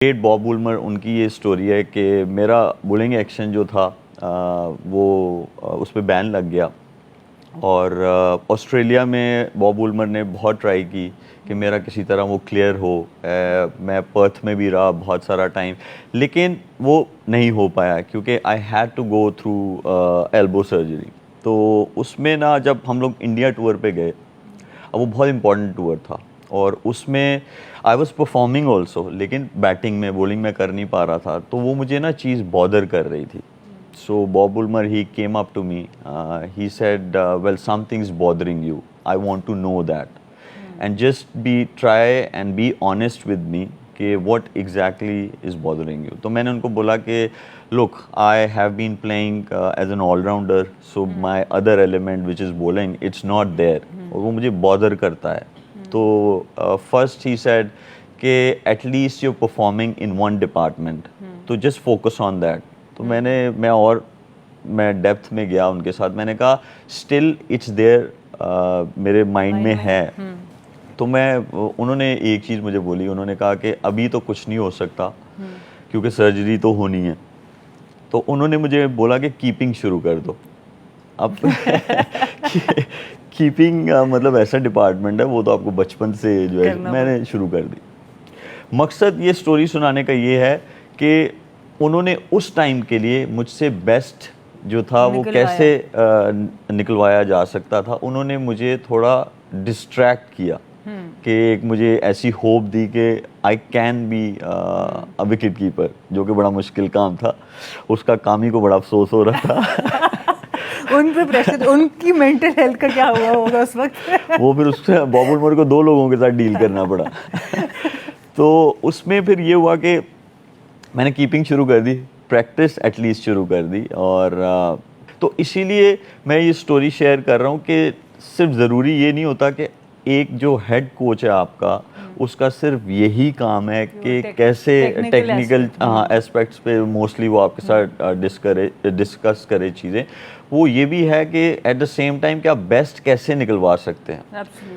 Great Bob Woolmer, ان کی یہ story ہے کہ میرا بولنگ ایکشن جو تھا وہ اس پہ بین لگ گیا، اور آسٹریلیا میں باب وولمر نے بہت ٹرائی کی کہ میرا کسی طرح وہ کلیئر ہو. میں پرتھ میں بھی رہا بہت سارا ٹائم، لیکن وہ نہیں ہو پایا کیونکہ I had to go through elbow surgery. تو اس میں نا جب ہم لوگ انڈیا ٹور پہ گئے، اب وہ بہت امپورٹنٹ ٹور تھا، اور اس میں آئی واز پرفارمنگ آلسو، لیکن بیٹنگ میں بولنگ میں کر نہیں پا رہا تھا، تو وہ مجھے نا چیز بادر کر رہی تھی. So Bob Woolmer, he came up to me. He said, "Well, something's bothering you. I want to know that, and just try and be honest with me. کہ what exactly is bothering you." تو میں نے ان کو بولا کہ look, I have been playing as an all-rounder, so my other element which is bowling, it's not there. اور وہ مجھے bother کرتا ہے. تو first he said کہ at least you're performing in one department, تو just focus on that. تو میں ڈیپتھ میں گیا ان کے ساتھ، میں نے کہا اسٹل اٹس دیئر، میرے مائنڈ میں ہے. تو انہوں نے ایک چیز مجھے بولی، انہوں نے کہا کہ ابھی تو کچھ نہیں ہو سکتا کیونکہ سرجری تو ہونی ہے. تو انہوں نے مجھے بولا کہ کیپنگ شروع کر دو. اب کیپنگ مطلب ایسا ڈپارٹمنٹ ہے، وہ تو آپ کو بچپن سے جو ہے میں نے شروع کر دی. مقصد یہ سٹوری سنانے کا یہ ہے کہ انہوں نے اس ٹائم کے لیے مجھ سے بیسٹ جو تھا وہ کیسے نکلوایا جا سکتا تھا. انہوں نے مجھے تھوڑا ڈسٹریکٹ کیا کہ ایک مجھے ایسی ہوپ دی کہ I can be a wicket keeper, جو کہ بڑا مشکل کام تھا. اس کا کام ہی کو بڑا افسوس ہو رہا تھا. ان پہ پریشر، ان کی مینٹل ہیلتھ کا کیا ہوا ہوگا اس وقت؟ وہ پھر اس سے باب وولمر کو 2 لوگوں کے ساتھ ڈیل کرنا پڑا. تو اس میں پھر یہ ہوا کہ میں نے کیپنگ شروع کر دی، پریکٹس ایٹ لیسٹ شروع کر دی. اور تو اسی لیے میں یہ سٹوری شیئر کر رہا ہوں کہ صرف ضروری یہ نہیں ہوتا کہ ایک جو ہیڈ کوچ ہے آپ کا، اس کا صرف یہی کام ہے کہ کیسے ٹیکنیکل اسپیکٹس پہ موسٹلی وہ آپ کے ساتھ ڈسکس کرے چیزیں. وہ یہ بھی ہے کہ ایٹ دا سیم ٹائم کہ آپ بیسٹ کیسے نکلوا سکتے ہیں.